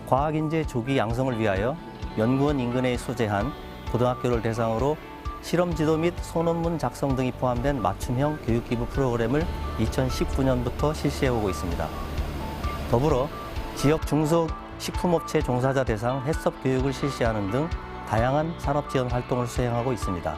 과학인재 조기 양성을 위하여 연구원 인근에 소재한 고등학교를 대상으로 실험지도 및 소논문 작성 등이 포함된 맞춤형 교육기부 프로그램을 2019년부터 실시해오고 있습니다. 더불어 지역 중소식품업체 종사자 대상 해썹 교육을 실시하는 등 다양한 산업지원 활동을 수행하고 있습니다.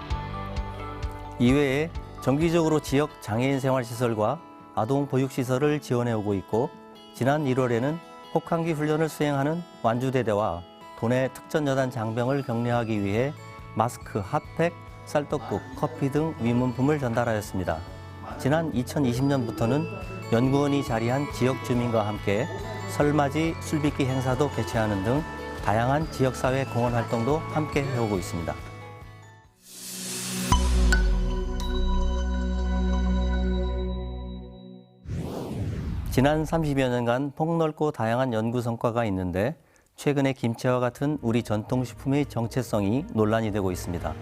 이외에 정기적으로 지역 장애인 생활시설과 아동보육시설을 지원해오고 있고 지난 1월에는 혹한기 훈련을 수행하는 완주대대와 도내 특전여단 장병을 격려하기 위해 마스크, 핫팩, 쌀떡국, 커피 등 위문품을 전달하였습니다. 지난 2020년부터는 연구원이 자리한 지역 주민과 함께 설맞이 술빚기 행사도 개최하는 등 다양한 지역사회 공헌 활동도 함께 해오고 있습니다. 지난 30여 년간 폭넓고 다양한 연구 성과가 있는데 최근에 김치와 같은 우리 전통식품의 정체성이 논란이 되고 있습니다.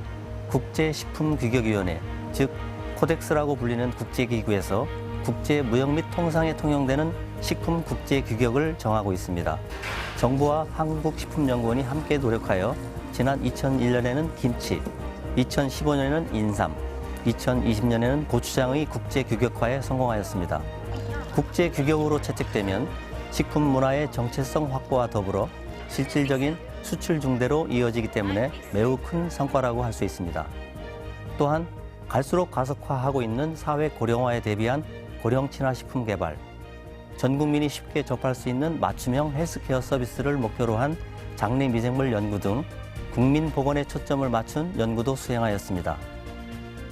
국제식품규격위원회, 즉 코덱스라고 불리는 국제기구에서 국제무역 및 통상에 통용되는 식품 국제규격을 정하고 있습니다. 정부와 한국식품연구원이 함께 노력하여 지난 2001년에는 김치, 2015년에는 인삼, 2020년에는 고추장의 국제규격화에 성공하였습니다. 국제규격으로 채택되면 식품 문화의 정체성 확보와 더불어 실질적인 수출 증대로 이어지기 때문에 매우 큰 성과라고 할 수 있습니다. 또한 갈수록 가속화하고 있는 사회 고령화에 대비한 고령 친화 식품 개발, 전 국민이 쉽게 접할 수 있는 맞춤형 헬스케어 서비스를 목표로 한 장내 미생물 연구 등 국민 보건에 초점을 맞춘 연구도 수행하였습니다.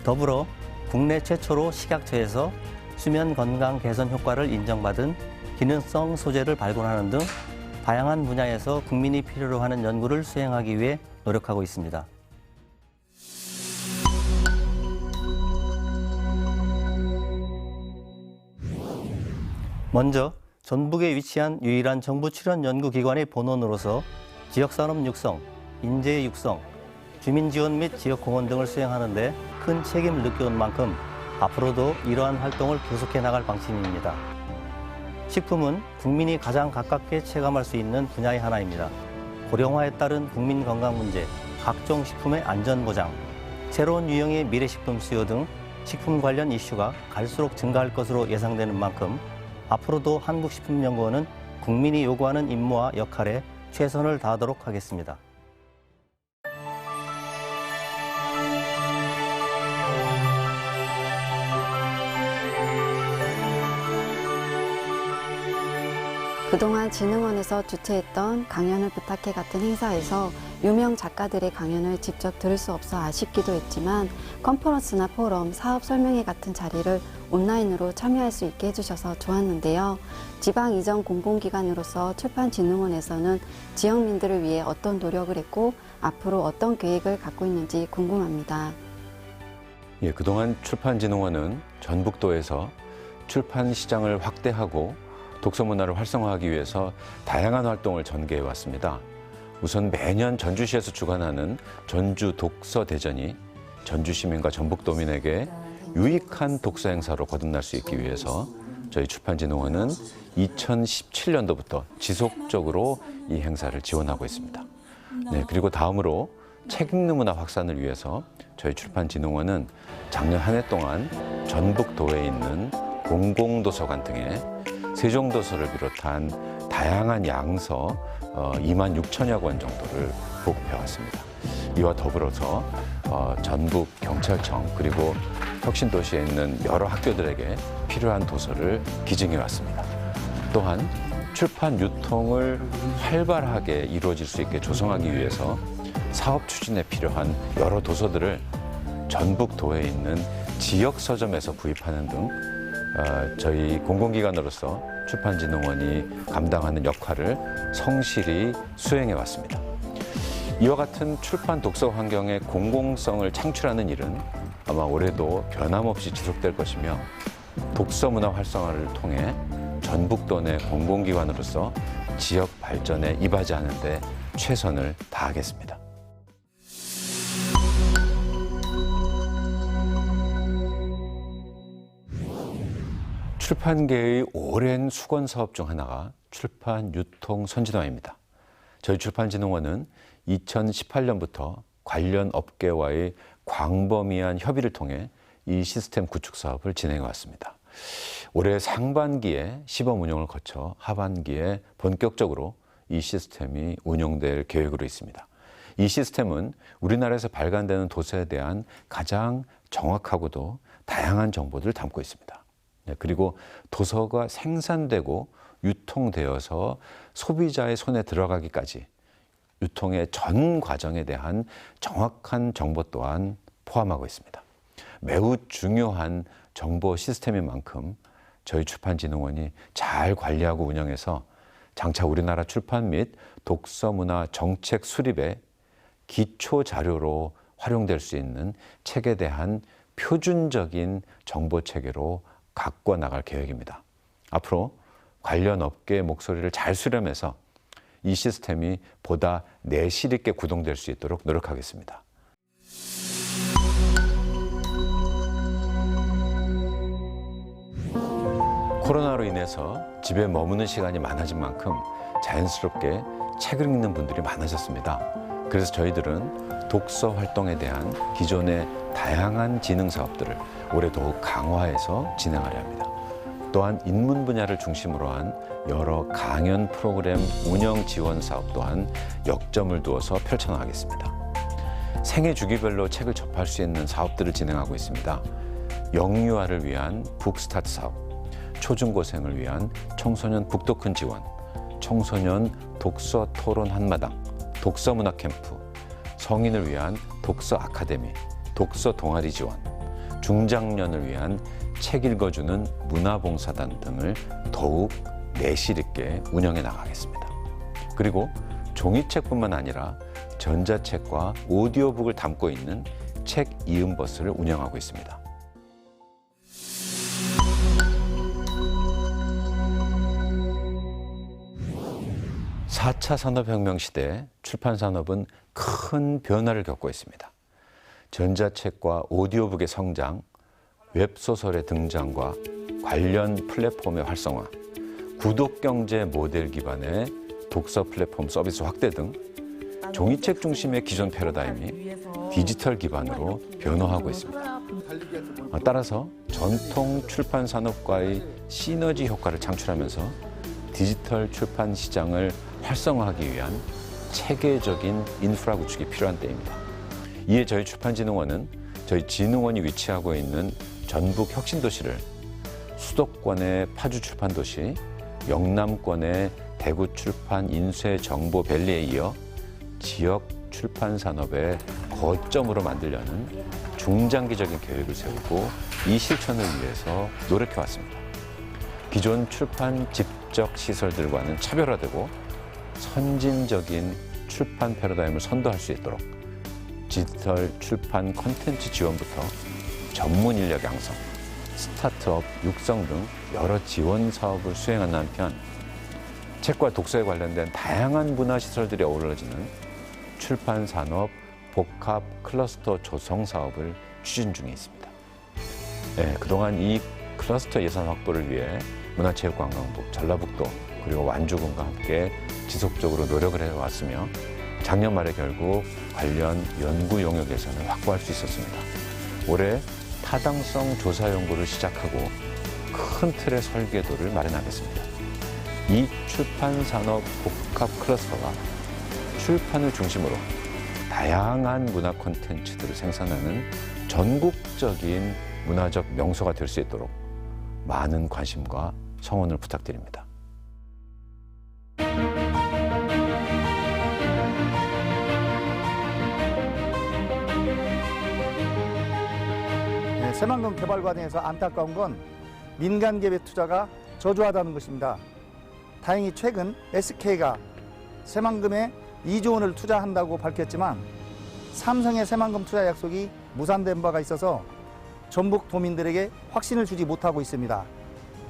더불어 국내 최초로 식약처에서 수면 건강 개선 효과를 인정받은 기능성 소재를 발굴하는 등 다양한 분야에서 국민이 필요로 하는 연구를 수행하기 위해 노력하고 있습니다. 먼저 전북에 위치한 유일한 정부 출연 연구기관의 본원으로서 지역산업 육성, 인재 육성, 주민 지원 및 지역 공헌 등을 수행하는 데 큰 책임을 느껴온 만큼 앞으로도 이러한 활동을 계속해 나갈 방침입니다. 식품은 국민이 가장 가깝게 체감할 수 있는 분야의 하나입니다. 고령화에 따른 국민 건강 문제, 각종 식품의 안전 보장, 새로운 유형의 미래식품 수요 등 식품 관련 이슈가 갈수록 증가할 것으로 예상되는 만큼 앞으로도 한국식품연구원은 국민이 요구하는 임무와 역할에 최선을 다하도록 하겠습니다. 그동안 진흥원에서 주최했던 강연을 부탁해 같은 행사에서 유명 작가들의 강연을 직접 들을 수 없어 아쉽기도 했지만 컨퍼런스나 포럼, 사업 설명회 같은 자리를 온라인으로 참여할 수 있게 해주셔서 좋았는데요. 지방 이전 공공기관으로서 출판진흥원에서는 지역민들을 위해 어떤 노력을 했고 앞으로 어떤 계획을 갖고 있는지 궁금합니다. 예, 그동안 출판진흥원은 전북도에서 출판 시장을 확대하고 독서 문화를 활성화하기 위해서 다양한 활동을 전개해 왔습니다. 우선 매년 전주시에서 주관하는 전주 독서 대전이 전주 시민과 전북도민에게 유익한 독서 행사로 거듭날 수 있기 위해서 저희 출판진흥원은 2017년도부터 지속적으로 이 행사를 지원하고 있습니다. 네, 그리고 다음으로 책 읽는 문화 확산을 위해서 저희 출판진흥원은 작년 한 해 동안 전북도에 있는 공공도서관 등에 세종도서를 비롯한 다양한 양서 2만 6천여 권 정도를 보급해왔습니다. 이와 더불어서 전북경찰청 그리고 혁신도시에 있는 여러 학교들에게 필요한 도서를 기증해왔습니다. 또한 출판 유통을 활발하게 이루어질 수 있게 조성하기 위해서 사업 추진에 필요한 여러 도서들을 전북도에 있는 지역 서점에서 구입하는 등 저희 공공기관으로서 출판진흥원이 감당하는 역할을 성실히 수행해 왔습니다. 이와 같은 출판 독서 환경의 공공성을 창출하는 일은 아마 올해도 변함없이 지속될 것이며 독서 문화 활성화를 통해 전북도 내 공공기관으로서 지역 발전에 이바지하는 데 최선을 다하겠습니다. 출판계의 오랜 수건 사업 중 하나가 출판 유통 선진화입니다. 저희 출판진흥원은 2018년부터 관련 업계와의 광범위한 협의를 통해 이 시스템 구축 사업을 진행해 왔습니다. 올해 상반기에 시범 운영을 거쳐 하반기에 본격적으로 이 시스템이 운영될 계획으로 있습니다. 이 시스템은 우리나라에서 발간되는 도서에 대한 가장 정확하고도 다양한 정보들을 담고 있습니다. 그리고 도서가 생산되고 유통되어서 소비자의 손에 들어가기까지 유통의 전 과정에 대한 정확한 정보 또한 포함하고 있습니다. 매우 중요한 정보 시스템인 만큼 저희 출판진흥원이 잘 관리하고 운영해서 장차 우리나라 출판 및 독서 문화 정책 수립의 기초 자료로 활용될 수 있는 책에 대한 표준적인 정보 체계로 가꿔 나갈 계획입니다. 앞으로 관련 업계의 목소리를 잘 수렴해서 이 시스템이 보다 내실 있게 구동될 수 있도록 노력하겠습니다. 코로나로 인해서 집에 머무는 시간이 많아진 만큼 자연스럽게 책을 읽는 분들이 많아졌습니다. 그래서 저희들은 독서 활동에 대한 기존의 다양한 진흥 사업들을 올해 더욱 강화해서 진행하려 합니다. 또한 인문 분야를 중심으로 한 여러 강연 프로그램 운영 지원 사업 또한 역점을 두어서 펼쳐나가겠습니다. 생애 주기별로 책을 접할 수 있는 사업들을 진행하고 있습니다. 영유아를 위한 북스타트 사업, 초중고생을 위한 청소년 북토큰 지원, 청소년 독서 토론 한마당, 독서 문화 캠프, 성인을 위한 독서 아카데미, 독서 동아리 지원, 중장년을 위한 책 읽어주는 문화봉사단 등을 더욱 내실 있게 운영해 나가겠습니다. 그리고 종이책뿐만 아니라 전자책과 오디오북을 담고 있는 책 이음버스를 운영하고 있습니다. (4차) 산업혁명 시대 출판산업은 큰 변화를 겪고 있습니다. 전자책과 오디오북의 성장, 웹소설의 등장과 관련 플랫폼의 활성화, 구독경제 모델 기반의 독서 플랫폼 서비스 확대 등 종이책 중심의 기존 패러다임이 디지털 기반으로 변화하고 있습니다. 따라서 전통 출판 산업과의 시너지 효과를 창출하면서 디지털 출판 시장을 활성화하기 위한 체계적인 인프라 구축이 필요한 때입니다. 이에 저희 출판진흥원은 저희 진흥원이 위치하고 있는 전북 혁신도시를 수도권의 파주출판도시, 영남권의 대구출판 인쇄정보밸리에 이어 지역 출판 산업의 거점으로 만들려는 중장기적인 계획을 세우고 이 실천을 위해서 노력해왔습니다. 기존 출판 집적 시설들과는 차별화되고 선진적인 출판 패러다임을 선도할 수 있도록 디지털 출판 콘텐츠 지원부터 전문 인력 양성, 스타트업 육성 등 여러 지원 사업을 수행하는 한편 책과 독서에 관련된 다양한 문화시설들이 어우러지는 출판 산업 복합 클러스터 조성 사업을 추진 중에 있습니다. 네, 그동안 이 클러스터 예산 확보를 위해 문화체육관광부, 전라북도 그리고 완주군과 함께 지속적으로 노력을 해왔으며 작년 말에 결국 관련 연구 용역 예산을 확보할 수 있었습니다. 올해 타당성 조사 연구를 시작하고 큰 틀의 설계도를 마련하겠습니다. 이 출판 산업 복합 클러스터가 출판을 중심으로 다양한 문화 콘텐츠들을 생산하는 전국적인 문화적 명소가 될 수 있도록 많은 관심과 성원을 부탁드립니다. 새만금 개발 과정에서 안타까운 건 민간 기업의 투자가 저조하다는 것입니다. 다행히 최근 SK가 새만금에 2조 원을 투자한다고 밝혔지만 삼성의 새만금 투자 약속이 무산된 바가 있어서 전북 도민들에게 확신을 주지 못하고 있습니다.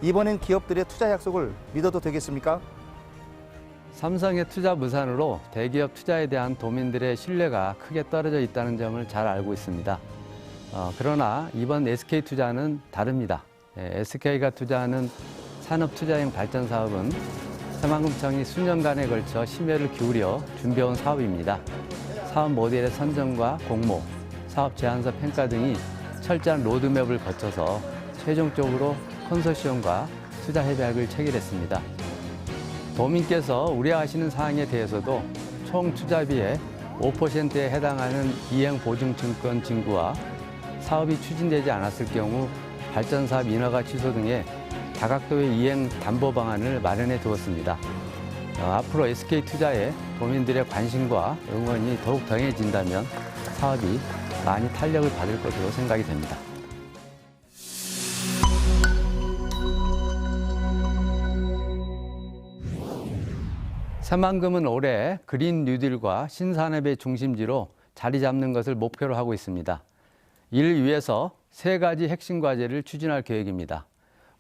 이번엔 기업들의 투자 약속을 믿어도 되겠습니까? 삼성의 투자 무산으로 대기업 투자에 대한 도민들의 신뢰가 크게 떨어져 있다는 점을 잘 알고 있습니다. 그러나 이번 SK투자는 다릅니다. SK가 투자하는 산업투자형 발전 사업은 새만금청이 수년간에 걸쳐 심혈을 기울여 준비해온 사업입니다. 사업 모델의 선정과 공모, 사업 제안서 평가 등이 철저한 로드맵을 거쳐서 최종적으로 컨소시엄과 투자 협약을 체결했습니다. 도민께서 우려하시는 사항에 대해서도 총 투자비의 5%에 해당하는 이행보증증권 징구와 사업이 추진되지 않았을 경우 발전사업 인허가 취소 등의 다각도의 이행 담보 방안을 마련해 두었습니다. 앞으로 SK투자에 도민들의 관심과 응원이 더욱 더해진다면 사업이 많이 탄력을 받을 것으로 생각이 됩니다. 새만금은 올해 그린 뉴딜과 신산업의 중심지로 자리 잡는 것을 목표로 하고 있습니다. 이를 위해서 3가지 핵심 과제를 추진할 계획입니다.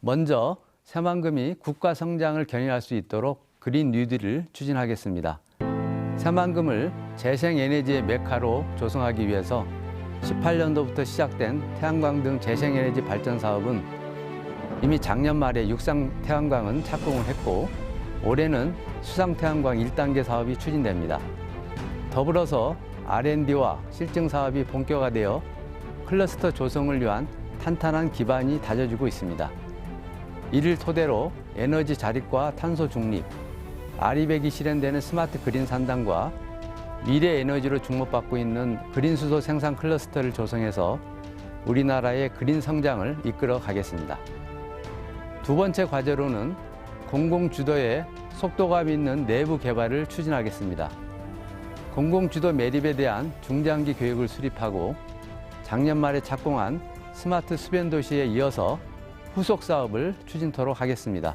먼저 새만금이 국가 성장을 견인할 수 있도록 그린 뉴딜을 추진하겠습니다. 새만금을 재생에너지의 메카로 조성하기 위해서 18년도부터 시작된 태양광 등 재생에너지 발전 사업은 이미 작년 말에 육상 태양광은 착공을 했고 올해는 수상 태양광 1단계 사업이 추진됩니다. 더불어서 R&D와 실증 사업이 본격화되어 클러스터 조성을 위한 탄탄한 기반이 다져지고 있습니다. 이를 토대로 에너지 자립과 탄소 중립, R200이 실현되는 스마트 그린 산단과 미래 에너지로 주목받고 있는 그린 수소 생산 클러스터를 조성해서 우리나라의 그린 성장을 이끌어 가겠습니다. 두 번째 과제로는 공공주도의 속도감 있는 내부 개발을 추진하겠습니다. 공공주도 매립에 대한 중장기 교육을 수립하고 작년 말에 착공한 스마트 수변도시에 이어서 후속 사업을 추진토록 하겠습니다.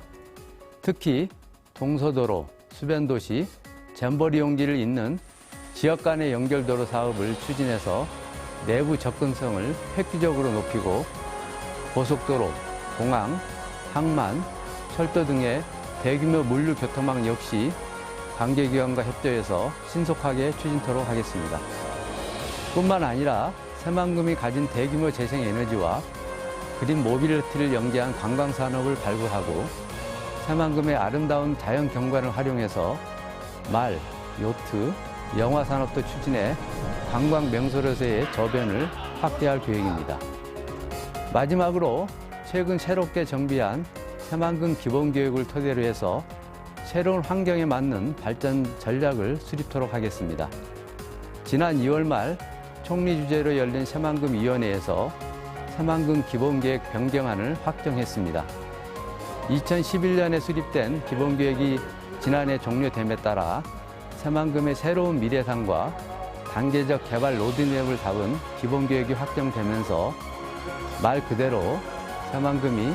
특히 동서도로, 수변도시, 잼버리 용지를 잇는 지역 간의 연결도로 사업을 추진해서 내부 접근성을 획기적으로 높이고 고속도로, 공항, 항만, 철도 등의 대규모 물류 교통망 역시 관계기관과 협조해서 신속하게 추진토록 하겠습니다. 뿐만 아니라 새만금이 가진 대규모 재생에너지와 그린 모빌리티를 연계한 관광산업을 발굴하고 새만금의 아름다운 자연 경관을 활용해서 말, 요트, 영화산업도 추진해 관광 명소로서의 저변을 확대할 계획입니다. 마지막으로 최근 새롭게 정비한 새만금 기본교육을 토대로 해서 새로운 환경에 맞는 발전 전략을 수립토록 하겠습니다. 지난 2월 말 총리 주재로 열린 새만금 위원회에서 새만금 기본계획 변경안을 확정했습니다. 2011년에 수립된 기본계획이 지난해 종료됨에 따라 새만금의 새로운 미래상과 단계적 개발 로드맵을 잡은 기본계획이 확정되면서 말 그대로 새만금이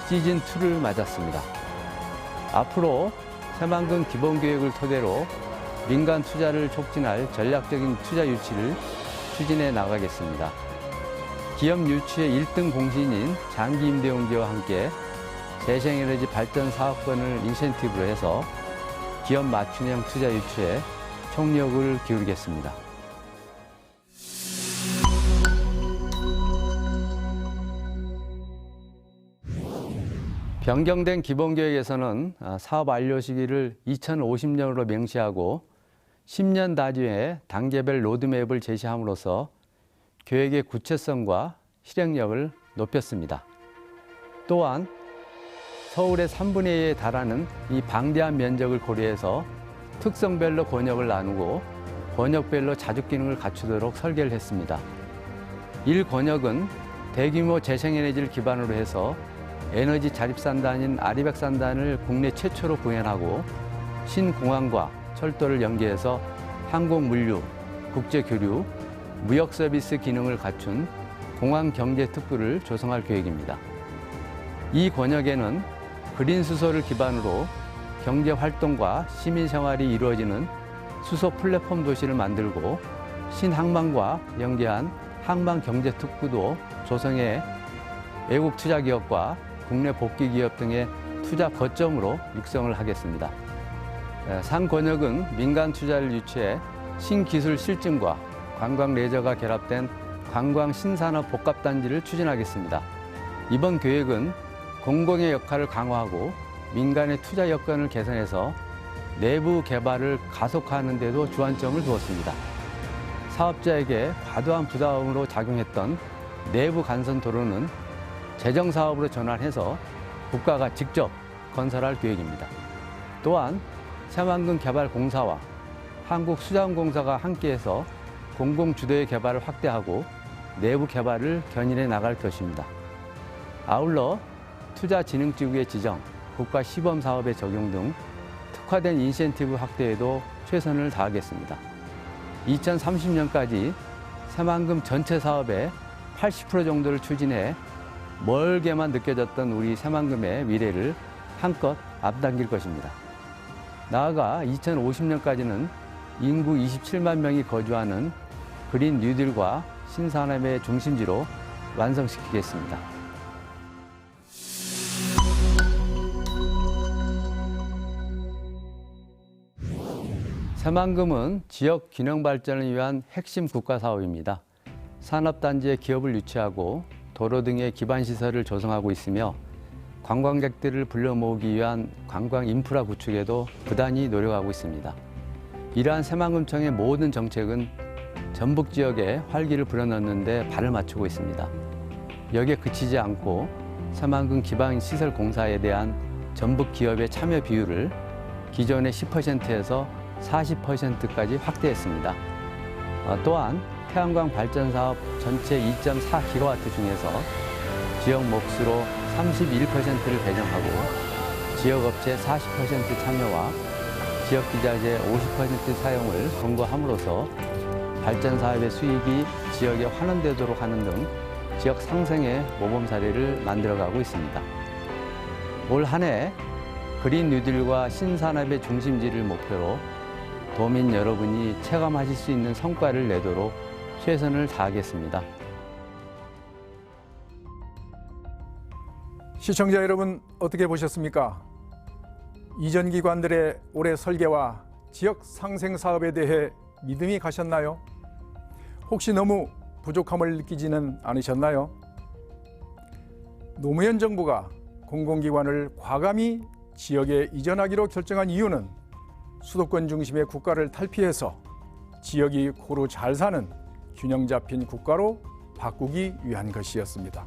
시즌2를 맞았습니다. 앞으로 새만금 기본계획을 토대로 민간 투자를 촉진할 전략적인 투자 유치를 추진해 나가겠습니다. 기업 유치의 1등 공신인 장기임대용기와 함께 재생에너지 발전 사업권을 인센티브로 해서 기업 맞춤형 투자 유치에 총력을 기울이겠습니다. 변경된 기본계획에서는 사업 완료 시기를 2050년으로 명시하고 10년 단위의 단계별 로드맵을 제시함으로써 계획의 구체성과 실행력을 높였습니다. 또한 서울의 3분의 2에 달하는 이 방대한 면적을 고려해서 특성별로 권역을 나누고 권역별로 자주 기능을 갖추도록 설계를 했습니다. 1권역은 대규모 재생에너지를 기반으로 해서 에너지 자립산단인 아리백산단을 국내 최초로 구현하고 신공항과 철도를 연계해서 항공 물류, 국제교류, 무역 서비스 기능을 갖춘 공항경제특구를 조성할 계획입니다. 이 권역에는 그린 수소를 기반으로 경제활동과 시민생활이 이루어지는 수소 플랫폼 도시를 만들고 신항만과 연계한 항만경제특구도 조성해 외국 투자기업과 국내 복귀기업 등의 투자 거점으로 육성을 하겠습니다. 상권역은 민간 투자를 유치해 신기술 실증과 관광 레저가 결합된 관광 신산업 복합단지를 추진하겠습니다. 이번 계획은 공공의 역할을 강화하고 민간의 투자 여건을 개선해서 내부 개발을 가속화하는 데도 주안점을 두었습니다. 사업자에게 과도한 부담으로 작용했던 내부 간선 도로는 재정사업으로 전환해서 국가가 직접 건설할 계획입니다. 또한 새만금 개발공사와 한국수자원공사가 함께해서 공공주도의 개발을 확대하고 내부 개발을 견인해 나갈 것입니다. 아울러 투자진흥지구의 지정, 국가 시범사업의 적용 등 특화된 인센티브 확대에도 최선을 다하겠습니다. 2030년까지 새만금 전체 사업의 80% 정도를 추진해 멀게만 느껴졌던 우리 새만금의 미래를 한껏 앞당길 것입니다. 나아가 2050년까지는 인구 27만 명이 거주하는 그린 뉴딜과 신산업의 중심지로 완성시키겠습니다. 새만금은 지역 균형 발전을 위한 핵심 국가 사업입니다. 산업단지에 기업을 유치하고 도로 등의 기반시설을 조성하고 있으며 관광객들을 불러 모으기 위한 관광 인프라 구축에도 부단히 노력하고 있습니다. 이러한 새만금청의 모든 정책은 전북 지역에 활기를 불어넣는 데 발을 맞추고 있습니다. 여기에 그치지 않고 새만금 기반시설 공사에 대한 전북 기업의 참여 비율을 기존의 10%에서 40%까지 확대했습니다. 또한 태양광 발전 사업 전체 2.4GW 중에서 지역 몫으로 31%를 배정하고 지역업체 40% 참여와 지역기자재 50% 사용을 권고함으로써 발전 사업의 수익이 지역에 환원되도록 하는 등 지역 상생의 모범 사례를 만들어가고 있습니다. 올 한 해 그린 뉴딜과 신산업의 중심지를 목표로 도민 여러분이 체감하실 수 있는 성과를 내도록 최선을 다하겠습니다. 시청자 여러분 어떻게 보셨습니까? 이전 기관들의 올해 설계와 지역 상생 사업에 대해 믿음이 가셨나요? 혹시 너무 부족함을 느끼지는 않으셨나요? 노무현 정부가 공공기관을 과감히 지역에 이전하기로 결정한 이유는 수도권 중심의 국가를 탈피해서 지역이 고루 잘 사는 균형 잡힌 국가로 바꾸기 위한 것이었습니다.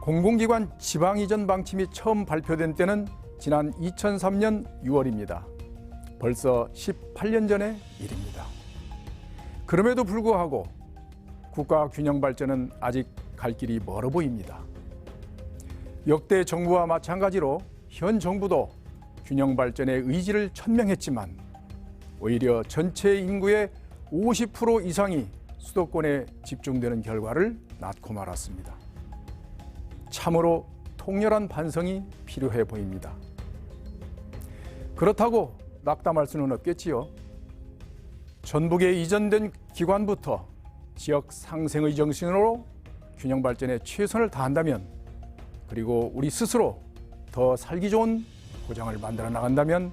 공공기관 지방 이전 방침이 처음 발표된 때는 지난 2003년 6월입니다. 벌써 18년 전의 일입니다. 그럼에도 불구하고 국가 균형 발전은 아직 갈 길이 멀어 보입니다. 역대 정부와 마찬가지로 현 정부도 균형 발전의 의지를 천명했지만 오히려 전체 인구의 50% 이상이 수도권에 집중되는 결과를 낳고 말았습니다. 참으로 통렬한 반성이 필요해 보입니다. 그렇다고 낙담할 수는 없겠지요. 전북에 이전된 기관부터 지역 상생의 정신으로 균형 발전에 최선을 다한다면, 그리고 우리 스스로 더 살기 좋은 고장을 만들어 나간다면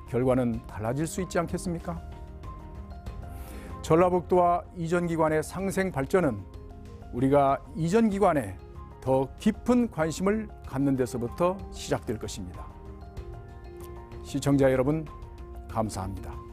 결과는 달라질 수 있지 않겠습니까? 전라북도와 이전기관의 상생 발전은 우리가 이전기관에 더 깊은 관심을 갖는 데서부터 시작될 것입니다. 시청자 여러분, 감사합니다.